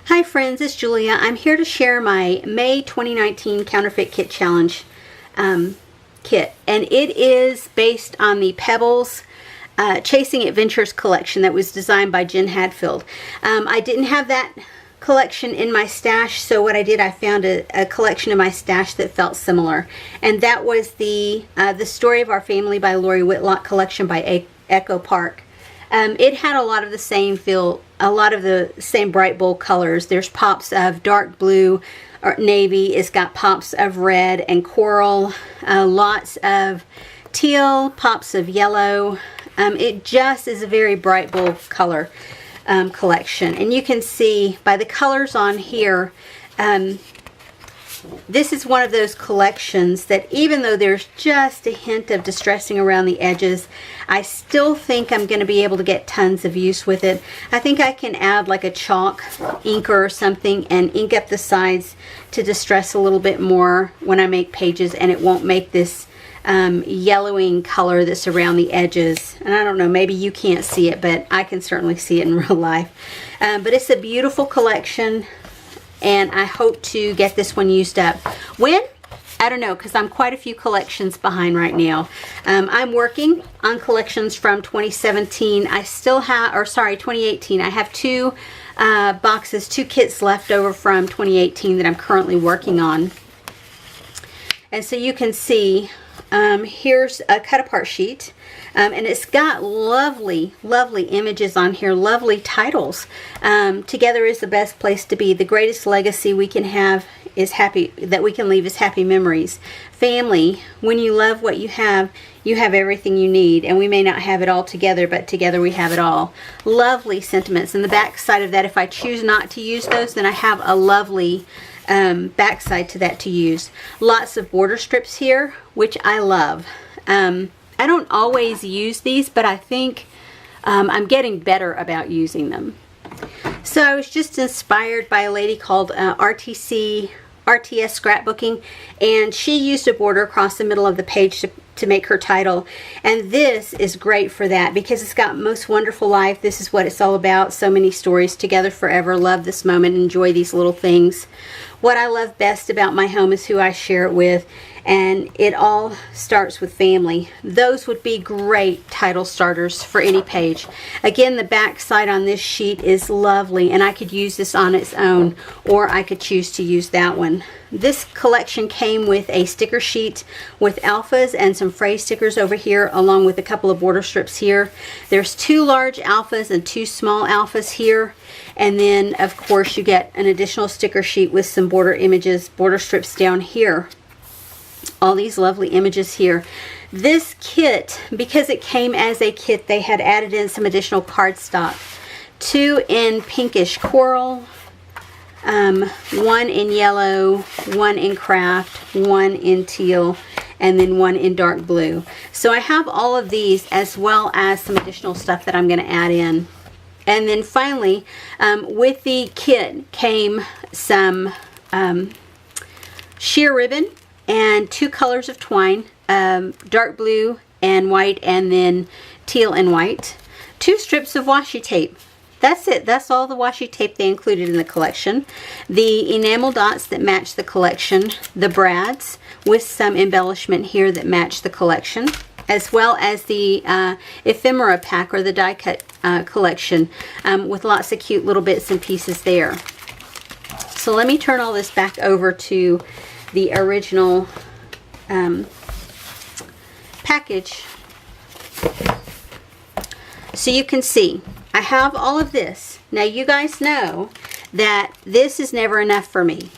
Hi friends, it's Julia. I'm here to share my May 2019 Counterfeit Kit Challenge kit, and it is based on the Pebbles Chasing Adventures collection that was designed by Jen Hadfield. I didn't have that collection in my stash, so what I did, I found a collection in my stash that felt similar, and that was the Story of Our Family by Lori Whitlock collection by Echo Park. It had a lot of the same feel, a lot of the same bright bold colors. There's pops of dark blue or navy. It's got pops of red and coral, lots of teal, pops of yellow. It just is a very bright bold color collection. And you can see by the colors on here, this is one of those collections that even though there's just a hint of distressing around the edges, I still think I'm going to be able to get tons of use with it. I think I can add like a chalk inker or something and ink up the sides to distress a little bit more when I make pages, and it won't make this yellowing color that's around the edges. And I don't know, maybe you can't see it, but I can certainly see it in real life. But it's a beautiful collection, and I hope to get this one used up. When? I don't know, because I'm quite a few collections behind right now. I'm working on collections from 2017. I still have, or sorry, 2018. I have two boxes, two kits left over from 2018 that I'm currently working on. And so you can see, here's a cut apart sheet. And it's got lovely, lovely images on here, lovely titles. Together is the best place to be. The greatest legacy we can have is happy, that we can leave is happy memories. Family, when you love what you have everything you need. And we may not have it all together, but together we have it all. Lovely sentiments. And the back side of that, if I choose not to use those, then I have a lovely backside to that to use. Lots of border strips here, which I love. I don't always use these, but I think I'm getting better about using them. So I was just inspired by a lady called RTS Scrapbooking, and she used a border across the middle of the page to make her title, and this is great for that because it's got Most Wonderful Life. This is what it's all about. So many stories together forever. Love this moment. Enjoy these little things. What I love best about my home is who I share it with, and it all starts with family. Those would be great title starters for any page. Again, the back side on this sheet is lovely, and I could use this on its own, or I could choose to use that one. This collection came with a sticker sheet with alphas and some phrase stickers over here, along with a couple of border strips here. There's two large alphas and two small alphas here. And then, of course, you get an additional sticker sheet with some border images, border strips down here. All these lovely images here. This kit, because it came as a kit, they had added in some additional cardstock. Two in pinkish coral, one in yellow, one in craft, one in teal, and then one in dark blue. So I have all of these as well as some additional stuff that I'm going to add in. And then finally, with the kit came some sheer ribbon and two colors of twine, dark blue and white, and then teal and white. Two strips of washi tape. That's it. That's all the washi tape they included in the collection. The enamel dots that match the collection. The brads with some embellishment here that match the collection, as well as the ephemera pack, or the die cut collection, with lots of cute little bits and pieces there. So let me turn all this back over to the original package. So you can see I have all of this. Now you guys know that this is never enough for me.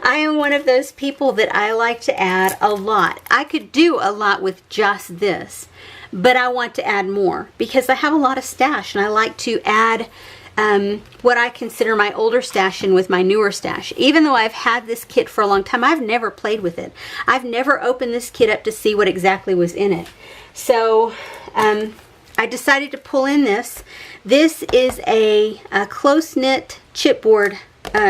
I am one of those people that I like to add a lot. I could do a lot with just this, but I want to add more because I have a lot of stash, and I like to add what I consider my older stash in with my newer stash. Even though I've had this kit for a long time, I've never played with it. I've never opened this kit up to see what exactly was in it. So I decided to pull in this. This is a close-knit chipboard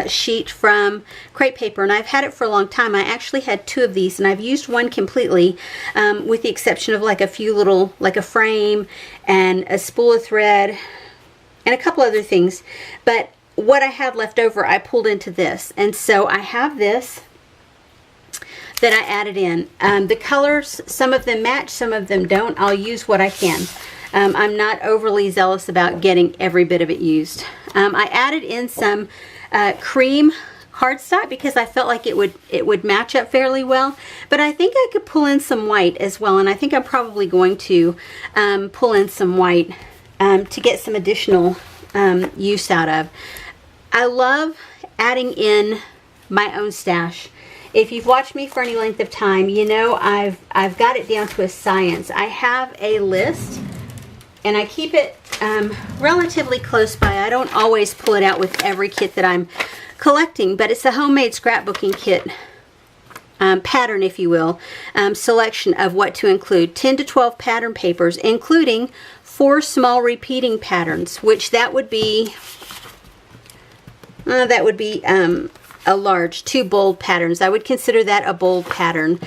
sheet from crepe paper, and I've had it for a long time. I actually had two of these, and I've used one completely, with the exception of like a few little, like a frame and a spool of thread, and a couple other things. But what I had left over, I pulled into this. And so I have this that I added in. The colors, some of them match, some of them don't. I'll use what I can. I'm not overly zealous about getting every bit of it used. I added in some cream cardstock because I felt like it would match up fairly well, but I think I could pull in some white as well, and I think I'm probably going to pull in some white to get some additional use out of. I love adding in my own stash. If you've watched me for any length of time, you know I've got it down to a science. I have a list, and I keep it relatively close by. I don't always pull it out with every kit that I'm collecting, but it's a homemade scrapbooking kit pattern, if you will, selection of what to include. 10 to 12 pattern papers, including 4 small repeating patterns, which that would be a large, 2 bold patterns. I would consider that a bold pattern.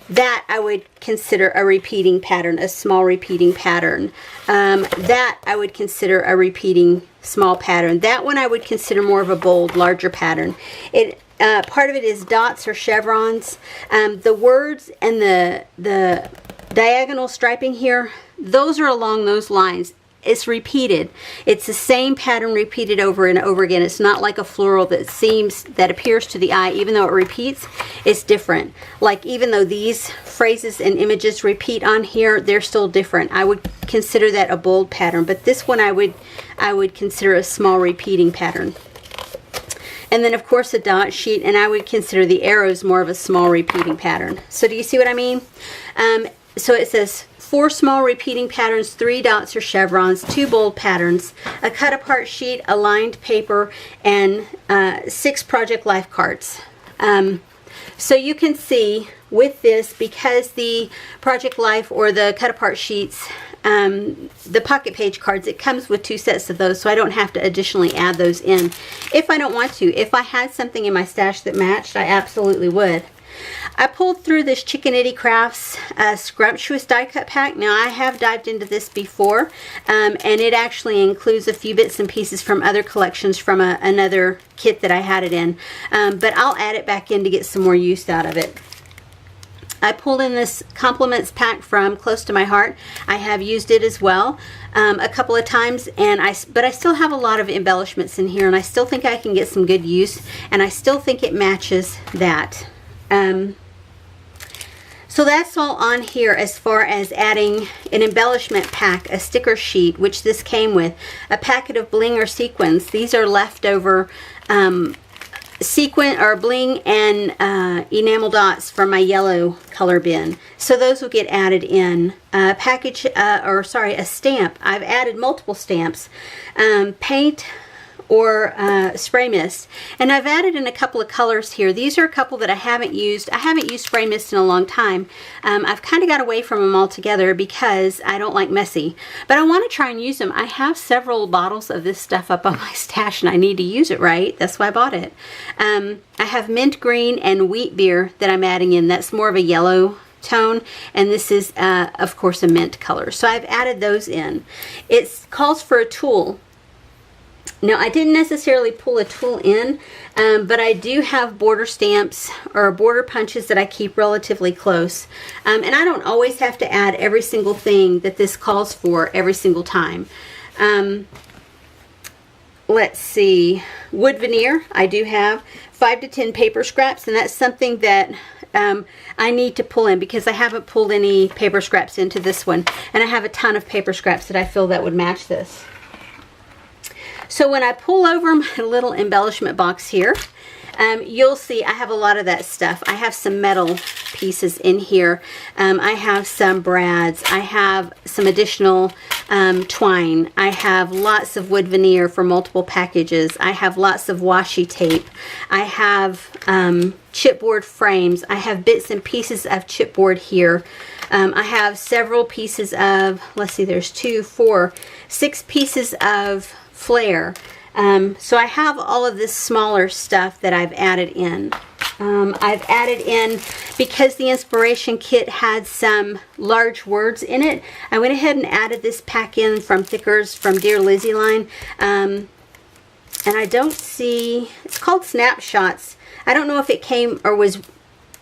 That I would consider a repeating pattern, a small repeating pattern. That I would consider a repeating small pattern. That one I would consider more of a bold, larger pattern. Part of it is dots or chevrons. The words and the diagonal striping here, those are along those lines. It's repeated. It's the same pattern repeated over and over again. It's not like a floral that appears to the eye, even though it repeats, it's different. Like even though these phrases and images repeat on here, they're still different. I would consider that a bold pattern, but this one I would consider a small repeating pattern. And then of course a dot sheet, and I would consider the arrows more of a small repeating pattern. So do you see what I mean? So it says 4 small repeating patterns, 3 dots or chevrons, 2 bold patterns, a cut apart sheet, a lined paper, and 6 project life cards. So you can see with this, because the project life or the cut apart sheets, the pocket page cards, it comes with 2 sets of those, so I don't have to additionally add those in if I don't want to. If I had something in my stash that matched, I absolutely would. I pulled through this Chickanitty Crafts Scrumptious die cut pack. Now I have dived into this before, and it actually includes a few bits and pieces from other collections from another kit that I had it in, but I'll add it back in to get some more use out of it. I pulled in this compliments pack from Close to My Heart. I have used it as well a couple of times, but I still have a lot of embellishments in here, and I still think I can get some good use, and I still think it matches that. So that's all on here as far as adding an embellishment pack, a sticker sheet, which this came with, a packet of bling or sequins. These are leftover sequin or bling and enamel dots from my yellow color bin. So those will get added in. A stamp. I've added multiple stamps. Paint or spray mist, and I've added in a couple of colors here. These are a couple that I haven't used. I haven't used spray mist in a long time. I've kind of got away from them altogether because I don't like messy, but I want to try and use them. I have several bottles of this stuff up on my stash, and I need to use it right. That's why I bought it. I have mint green and wheat beer that I'm adding in. That's more of a yellow tone, and this is of course a mint color, so I've added those in. It calls for a tool. Now, I didn't necessarily pull a tool in, but I do have border stamps or border punches that I keep relatively close. And I don't always have to add every single thing that this calls for every single time. Let's see. Wood veneer, I do have 5 to 10 paper scraps, and that's something that I need to pull in because I haven't pulled any paper scraps into this one. And I have a ton of paper scraps that I feel that would match this. So when I pull over my little embellishment box here, you'll see I have a lot of that stuff. I have some metal pieces in here. I have some brads. I have some additional twine. I have lots of wood veneer for multiple packages. I have lots of washi tape. I have chipboard frames. I have bits and pieces of chipboard here. I have several pieces of, let's see, there's 2, 4, 6 pieces of flare. So I have all of this smaller stuff that I've added in. I've added in, because the inspiration kit had some large words in it, I went ahead and added this pack in from Thickers from Dear Lizzie line. And I don't see, it's called Snapshots. I don't know if it came or was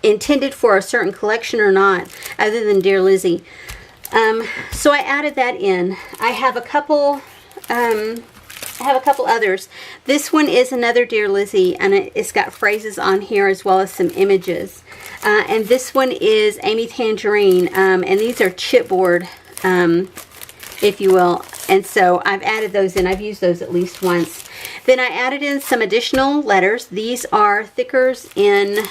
intended for a certain collection or not, other than Dear Lizzie. So I added that in. I have a couple others. This one is another Dear Lizzie, and it's got phrases on here as well as some images. And this one is Amy Tangerine, and these are chipboard, if you will. And so I've added those in. I've used those at least once. Then I added in some additional letters. These are Thickers in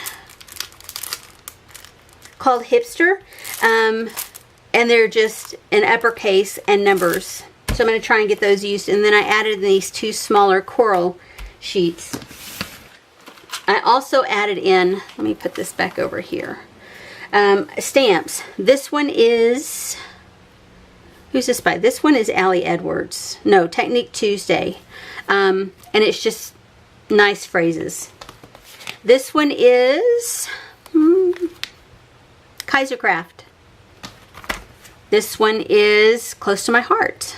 called Hipster, and they're just in uppercase and numbers. So I'm going to try and get those used. And then I added these two smaller coral sheets. I also added in, let me put this back over here, stamps. This one is, who's this by? This one is Allie Edwards. No, Technique Tuesday. And it's just nice phrases. This one is Kaisercraft. This one is Close to My Heart.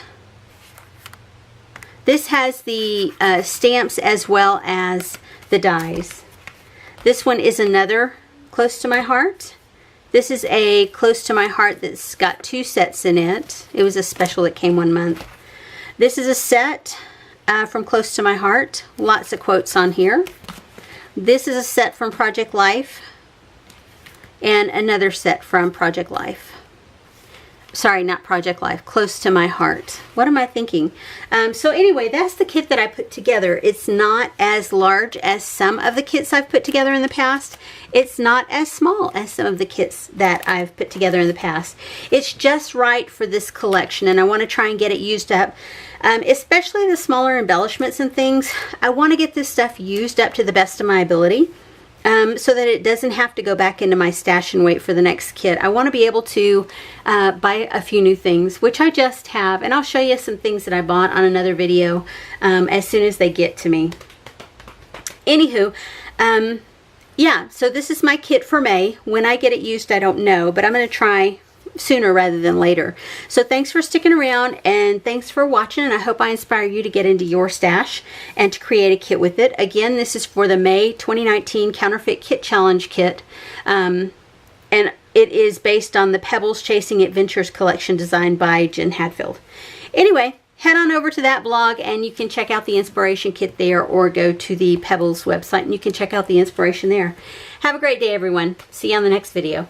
This has the stamps as well as the dies. This one is another Close to My Heart. This is a Close to My Heart that's got 2 sets in it. It was a special that came 1 month. This is a set from Close to My Heart. Lots of quotes on here. This is a set from Project Life. And another set from Project Life. Sorry, not Project Life, Close to My Heart. What am I thinking? So anyway, that's the kit that I put together. It's not as large as some of the kits I've put together in the past. It's not as small as some of the kits that I've put together in the past. It's just right for this collection, and I want to try and get it used up. Especially the smaller embellishments and things. I want to get this stuff used up to the best of my ability. So that it doesn't have to go back into my stash and wait for the next kit. I want to be able to buy a few new things, which I just have, and I'll show you some things that I bought on another video as soon as they get to me. Anywho, yeah, so this is my kit for May. When I get it used, I don't know, but I'm going to try sooner rather than later. So thanks for sticking around, and thanks for watching, and I hope I inspire you to get into your stash and to create a kit with it. Again, this is for the May 2019 Counterfeit Kit Challenge kit, and it is based on the Pebbles Chasing Adventures collection designed by Jen Hadfield. Anyway, head on over to that blog and you can check out the inspiration kit there, or go to the Pebbles website and you can check out the inspiration there. Have a great day, everyone. See you on the next video.